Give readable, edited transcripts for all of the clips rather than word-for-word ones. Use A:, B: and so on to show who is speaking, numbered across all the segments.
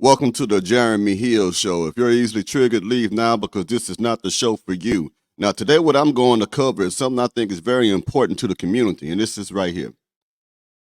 A: Welcome to the Jeremy Hill Show. If you're easily triggered, leave now because this is not the show for you. Now, today what I'm going to cover is something I think is very important to the community, and this is right here.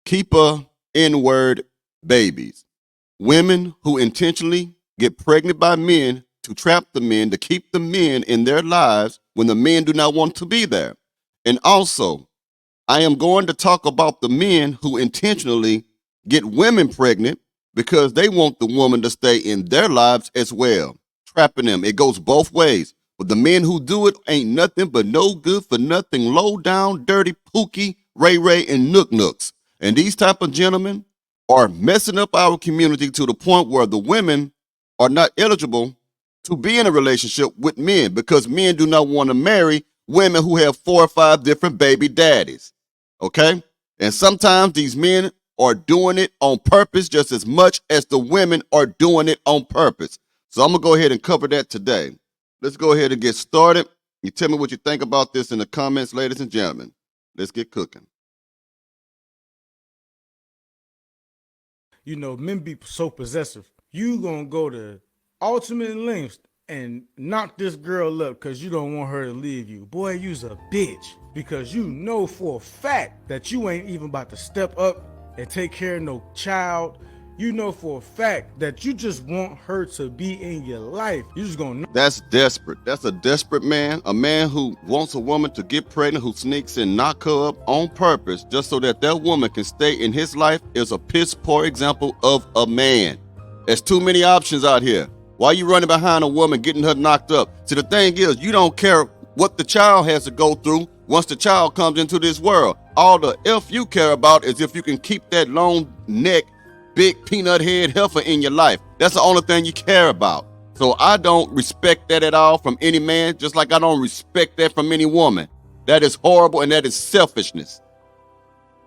A: Keeper N-word babies. Women who intentionally get pregnant by men to trap the men, to keep the men in their lives when the men do not want to be there. And also, I am going to talk about the men who intentionally get women pregnant because they want the woman to stay in their lives as well, trapping them. It goes both ways. But the men who do it ain't nothing but no good for nothing, low down, dirty, pookie, ray ray, and nook nooks. And these type of gentlemen are messing up our community to the point where the women are not eligible to be in a relationship with men because men do not want to marry women who have 4 or 5 different baby daddies. Okay? And sometimes these men are doing it on purpose just as much as the women are doing it on purpose. So I'm going to go ahead and cover that today. Let's go ahead and get started. You tell me what you think about this in the comments, ladies and gentlemen. Let's get cooking.
B: You know, men be so possessive. You gonna go to ultimate lengths and knock this girl up because you don't want her to leave you. Boy, you's a bitch because you know for a fact that you ain't even about to step up and take care of no child. You know for a fact that you just want her to be in your life. You just gonna.
A: That's desperate. That's a desperate man. A man who wants a woman to get pregnant, who sneaks and knock her up on purpose just so that that woman can stay in his life is a piss poor example of a man. There's too many options out here. Why are you running behind a woman getting her knocked up? See, the thing is, you don't care what the child has to go through once the child comes into this world. All the F you care about is if you can keep that long neck, big peanut head heifer in your life. That's the only thing you care about. So I don't respect that at all from any man, just like I don't respect that from any woman. That is horrible and that is selfishness.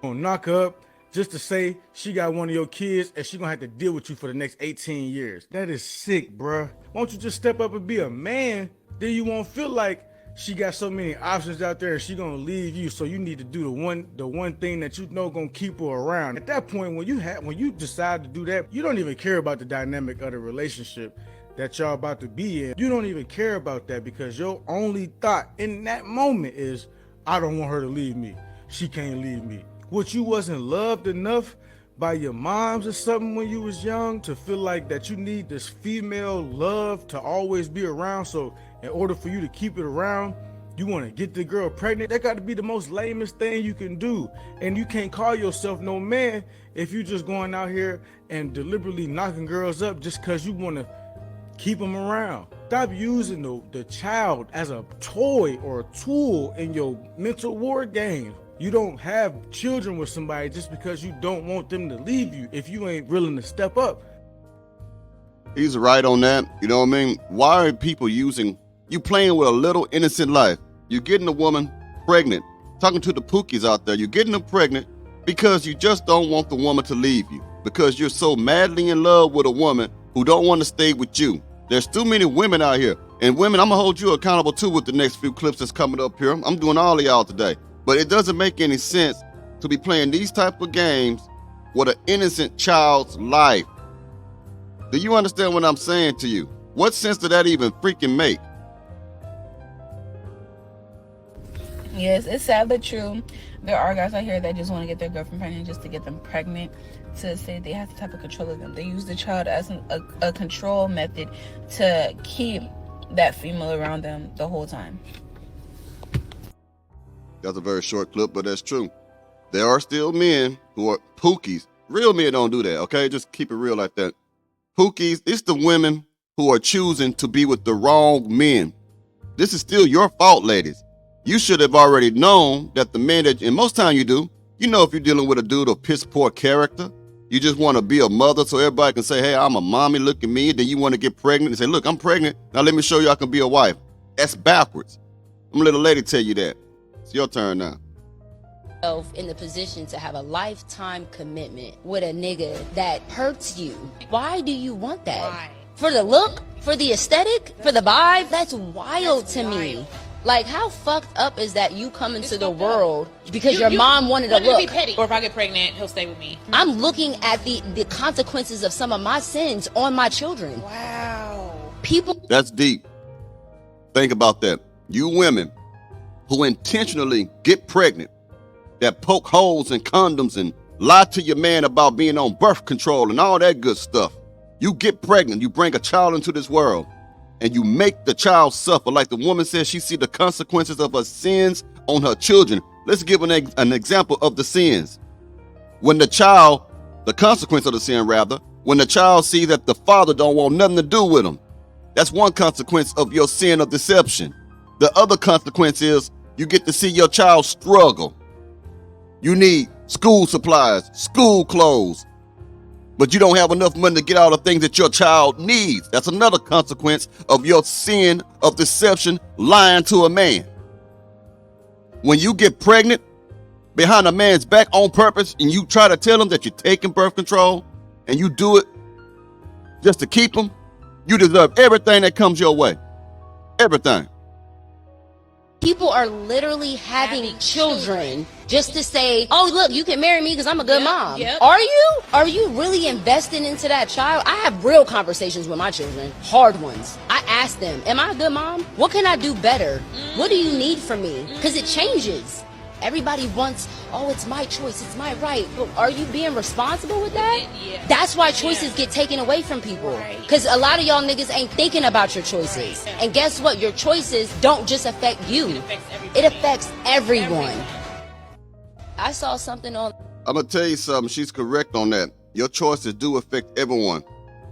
B: Gonna knock her up just to say she got one of your kids and she gonna have to deal with you for the next 18 years. That is sick, bruh. Why don't you just step up and be a man? Then you won't feel like she got so many options out there and she gonna leave you. So you need to do the one thing that you know gonna keep her around. At that point, when you decide to do that, you don't even care about the dynamic of the relationship that y'all about to be in. You don't even care about that because your only thought in that moment is, I don't want her to leave me. She can't leave me. What, you wasn't loved enough by your moms or something when you was young to feel like that you need this female love to always be around? So in order for you to keep it around, you want to get the girl pregnant? That got to be the most lamest thing you can do. And you can't call yourself no man if you just going out here and deliberately knocking girls up just because you want to keep them around. Stop using the child as a toy or a tool in your mental war game. You don't have children with somebody just because you don't want them to leave you if you ain't willing to step up.
A: He's right on that. You know what I mean? Why are people using, you playing with a little innocent life? You're getting a woman pregnant, talking to the pookies out there. You're getting them pregnant because you just don't want the woman to leave you, because you're so madly in love with a woman who don't want to stay with you. There's too many women out here. And women, I'm going to hold you accountable too with the next few clips that's coming up here. I'm doing all of y'all today. But it doesn't make any sense to be playing these type of games with an innocent child's life. Do you understand what I'm saying to you? What sense did that even freaking make?
C: Yes, it's sad but true. There are guys out here that just want to get their girlfriend pregnant just to get them pregnant, to say they have the type of control of them. They use the child as a control method to keep that female around them the whole time.
A: That's a very short clip, but that's true. There are still men who are pookies. Real men don't do that, okay? Just keep it real like that. Pookies, it's the women who are choosing to be with the wrong men. This is still your fault, ladies. You should have already known that the man that, and most time you do, you know if you're dealing with a dude of piss poor character, you just want to be a mother so everybody can say, hey, I'm a mommy, look at me. Then you want to get pregnant and say, look, I'm pregnant. Now let me show you I can be a wife. That's backwards. I'm gonna let a lady tell you that. It's your turn now.
D: In the position to have a lifetime commitment with a nigga that hurts you. Why do you want that? Why? For the look? For the aesthetic? For the vibe? That's wild to me. Like, how fucked up is that you come into the world because your mom wanted to look?
E: Be petty. Or if I get pregnant, he'll stay with me.
D: I'm looking at the consequences of some of my sins on my children.
E: Wow.
D: People.
A: That's deep. Think about that. You women who intentionally get pregnant, that poke holes in condoms and lie to your man about being on birth control and all that good stuff. You get pregnant, you bring a child into this world, and you make the child suffer. Like the woman says, she see the consequences of her sins on her children. Let's give an example of the sins. When the consequence of the sin rather, when the child sees that the father don't want nothing to do with him, that's one consequence of your sin of deception. The other consequence is you get to see your child struggle. You need school supplies, school clothes, but you don't have enough money to get all the things that your child needs. That's another consequence of your sin of deception, lying to a man. When you get pregnant behind a man's back on purpose and you try to tell him that you're taking birth control and you do it just to keep him, you deserve everything that comes your way. Everything.
D: People are literally having children just to say, oh, look, you can marry me because I'm a good mom.
E: Yep.
D: Are you? Are you really investing into that child? I have real conversations with my children, hard ones. I ask them, am I a good mom? What can I do better? What do you need from me? Because it changes. Everybody wants, oh, it's my choice, it's my right. But are you being responsible with that?
E: Yeah.
D: That's why choices get taken away from people.
E: Right.
D: Because a lot of y'all niggas ain't thinking about your choices.
E: Right.
D: And guess what? Your choices don't just affect you. It affects everyone. I saw something on...
A: I'm going to tell you something. She's correct on that. Your choices do affect everyone.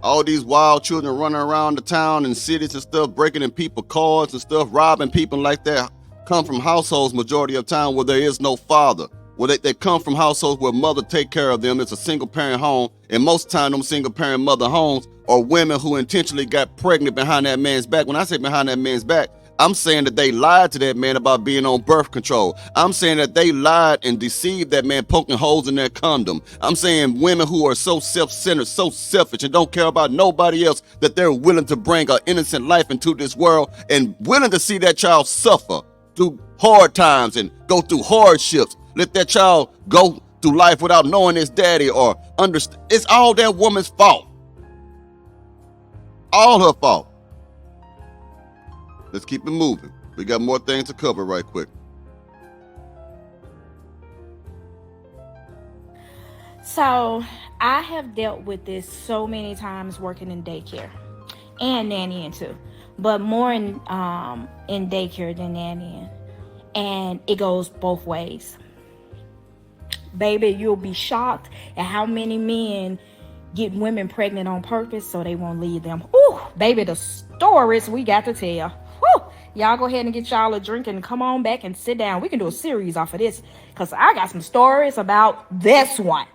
A: All these wild children running around the town and cities and stuff, breaking in people's cars and stuff, robbing people like that, come from households majority of time where there is no father. Where they come from households where mother take care of them. It's a single parent home. And most time them single parent mother homes are women who intentionally got pregnant behind that man's back. When I say behind that man's back, I'm saying that they lied to that man about being on birth control. I'm saying that they lied and deceived that man, poking holes in their condom. I'm saying women who are so self-centered, so selfish, and don't care about nobody else, that they're willing to bring an innocent life into this world and willing to see that child suffer through hard times and go through hardships. Let that child go through life without knowing his daddy or understand. It's all that woman's fault. All her fault. Let's keep it moving. We got more things to cover right quick.
F: So I have dealt with this so many times working in daycare and nannying too, but more in daycare than nannying. And it goes both ways. Baby, you'll be shocked at how many men get women pregnant on purpose so they won't leave them. Ooh, baby, the stories we got to tell. Woo! Y'all go ahead and get y'all a drink and come on back and sit down. We can do a series off of this because I got some stories about this one.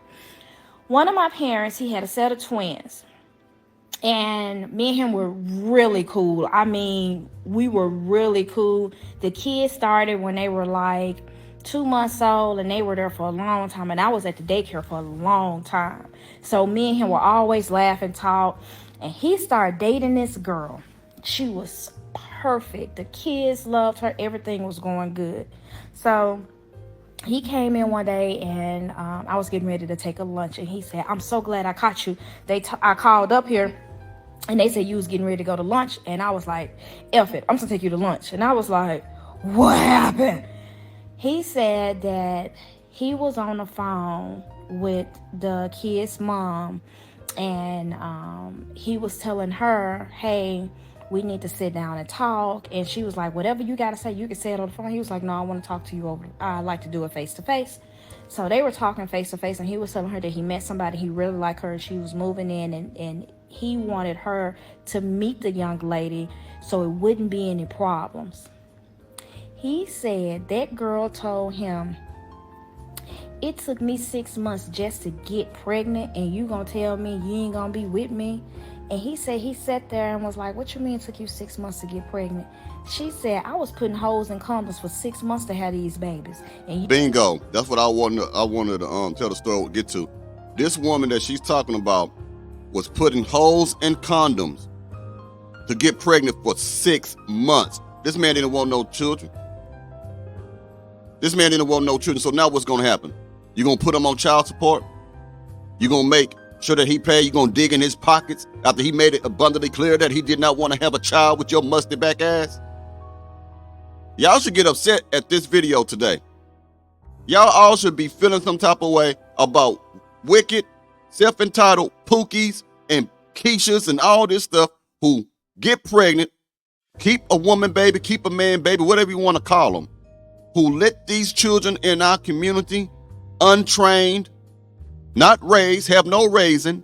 F: One of my parents, he had a set of twins. And me and him were really cool. I mean, we were really cool. The kids started when they were like 2 months old, and they were there for a long time. And I was at the daycare for a long time. So me and him were always laugh and talk. And he started dating this girl. She was perfect. The kids loved her. Everything was going good. So he came in one day, and I was getting ready to take a lunch. And he said, I'm so glad I caught you. I called up here. And they said you was getting ready to go to lunch. And I was like, F it, I'm going to take you to lunch. And I was like, what happened? He said that he was on the phone with the kid's mom. And he was telling her, hey, we need to sit down and talk. And she was like, whatever you got to say, you can say it on the phone. He was like, no, I want to talk to you over. I like to do it face to face. So they were talking face to face. And he was telling her that he met somebody. He really liked her. She was moving in, and he wanted her to meet the young lady so it wouldn't be any problems. He said that girl told him, it took me 6 months just to get pregnant, and you gonna tell me you ain't gonna be with me? And he said he sat there and was like, what you mean it took you 6 months to get pregnant? She said, I was putting holes in condoms for 6 months to have these babies. And
A: Bingo. That's what I wanted to tell the story, get to. This woman that she's talking about was putting holes in condoms to get pregnant for 6 months. This man didn't want no children. This man didn't want no children. So now what's going to happen? You're going to put him on child support? You're going to make sure that he pay? You're going to dig in his pockets after he made it abundantly clear that he did not want to have a child with your musty back ass? Y'all should get upset at this video today. Y'all all should be feeling some type of way about wicked, self-entitled Pookies and Keishas and all this stuff who get pregnant, keep a woman baby, keep a man baby, whatever you want to call them, who let these children in our community, untrained, not raised, have no raising,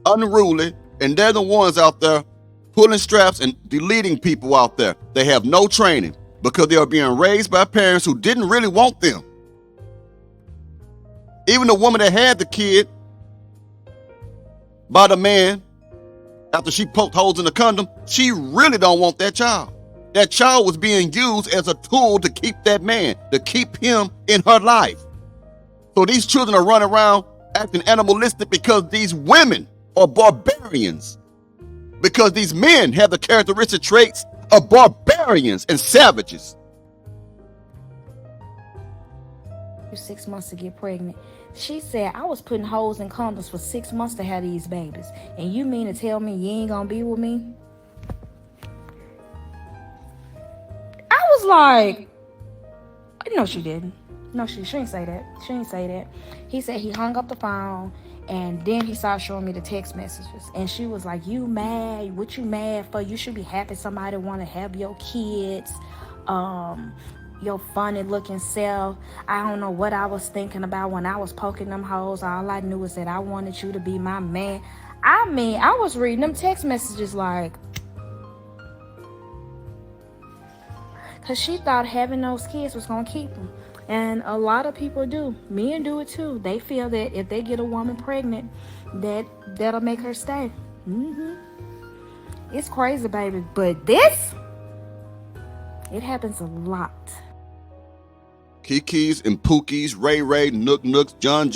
A: unruly, and they're the ones out there pulling straps and deleting people out there. They have no training because they are being raised by parents who didn't really want them. Even the woman that had the kid by the man, after she poked holes in the condom, she really don't want that child. That child was being used as a tool to keep that man, to keep him in her life. So these children are running around acting animalistic because these women are barbarians. Because these men have the characteristic traits of barbarians and savages.
F: 6 months to get pregnant. She said, I was putting holes in condoms for 6 months to have these babies. And you mean to tell me you ain't gonna be with me? I was like, no, she didn't. No, she didn't say that. She didn't say that. He said he hung up the phone and then he started showing me the text messages. And she was like, you mad? What you mad for? You should be happy somebody want to have your kids. Your funny looking self. I don't know what I was thinking about when I was poking them holes. All I knew was that I wanted you to be my man. I mean, I was reading them text messages like, because she thought having those kids was going to keep them. And a lot of people do. Men do it too. They feel that if they get a woman pregnant, that'll make her stay. It's crazy, baby. But this, it happens a lot.
A: Kikis and Pookies, Ray, Nooks, Johns,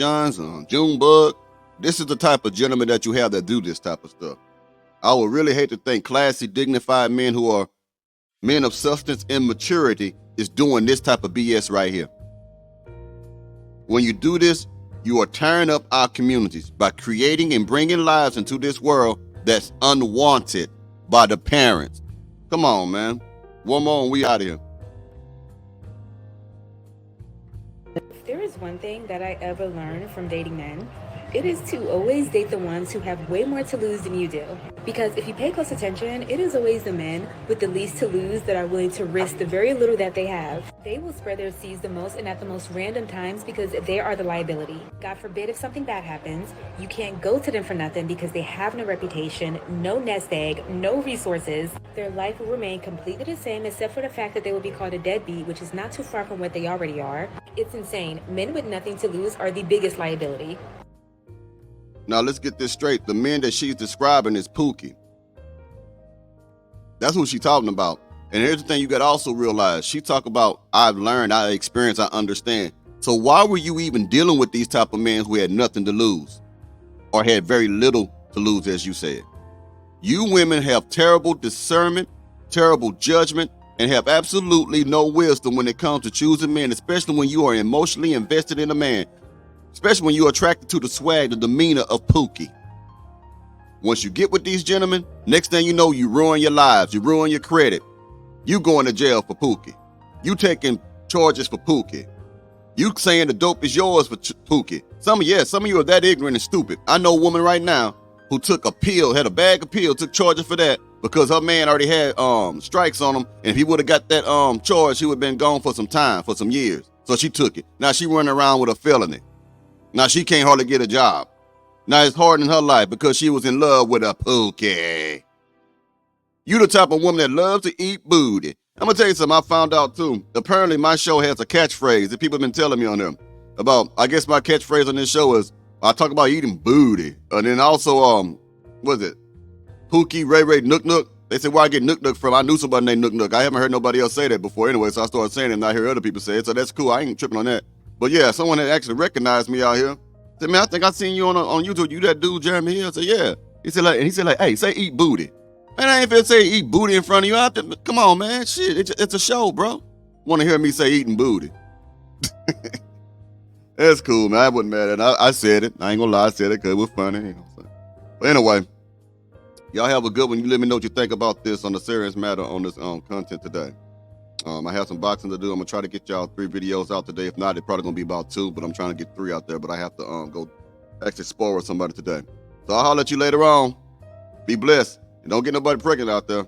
A: Junebug. This is the type of gentleman that you have that do this type of stuff. I would really hate to think classy, dignified men who are men of substance and maturity is doing this type of BS right here. When you do this, you are tearing up our communities by creating and bringing lives into this world that's unwanted by the parents. Come on, man. One more and we out of here.
G: If there is one thing that I ever learned from dating men, it is to always date the ones who have way more to lose than you do. Because if you pay close attention, it is always the men with the least to lose that are willing to risk the very little that they have. They will spread their seeds the most and at the most random times because they are the liability. God forbid if something bad happens, you can't go to them for nothing because they have no reputation, no nest egg, no resources. Their life will remain completely the same except for the fact that they will be called a deadbeat, which is not too far from what they already are. It's insane. Men with nothing to lose are the biggest liability.
A: Now let's get this straight. The men that she's describing is Pookie. That's who she's talking about. And here's the thing you got to also realize. She talk about, I've learned, I experienced, I understand. So why were you even dealing with these type of men who had nothing to lose? Or had very little to lose, as you said. You women have terrible discernment, terrible judgment, and have absolutely no wisdom when it comes to choosing men, especially when you are emotionally invested in a man. Especially when you're attracted to the swag, the demeanor of Pookie. Once you get with these gentlemen, next thing you know, you ruin your lives, you ruin your credit. You going to jail for Pookie. You taking charges for Pookie. You saying the dope is yours for Pookie. Some of you are that ignorant and stupid. I know a woman right now who took a pill, had a bag of pills, took charges for that because her man already had strikes on him, and if he would have got that charge, he would have been gone for some time, for some years. So she took it. Now she running around with a felony. Now she can't hardly get a job. Now it's hard in her life because she was in love with a Pookie. You the type of woman that loves to eat booty. I'm gonna tell you something I found out too. Apparently my show has a catchphrase that people have been telling me on there about. I guess my catchphrase on this show is I talk about eating booty. And then also what is it? Pookie, Ray, Nook. They said where I get Nook from. I knew somebody named Nook. I haven't heard nobody else say that before anyway, so I started saying it and I hear other people say it. So that's cool. I ain't tripping on that. But yeah, someone had actually recognized me out here. Said, man, I think I seen you on YouTube. You that dude, Jeremy Hill? I said, yeah. He said, hey, say eat booty. Man, I ain't finna say eat booty in front of you. Come on, man. Shit, it's a show, bro. Want to hear me say eating booty? That's cool, man. I wasn't mad at it. I said it. I ain't gonna lie, I said it because it was funny. You know what I'm saying? But anyway, y'all have a good one. You let me know what you think about this on the serious matter on this content today. I have some boxing to do. I'm gonna try to get y'all 3 videos out today. If not, it's probably gonna be about 2, but I'm trying to get 3 out there. But I have to go actually spar with somebody today. So I'll holler at you later on. Be blessed. And don't get nobody pregnant out there.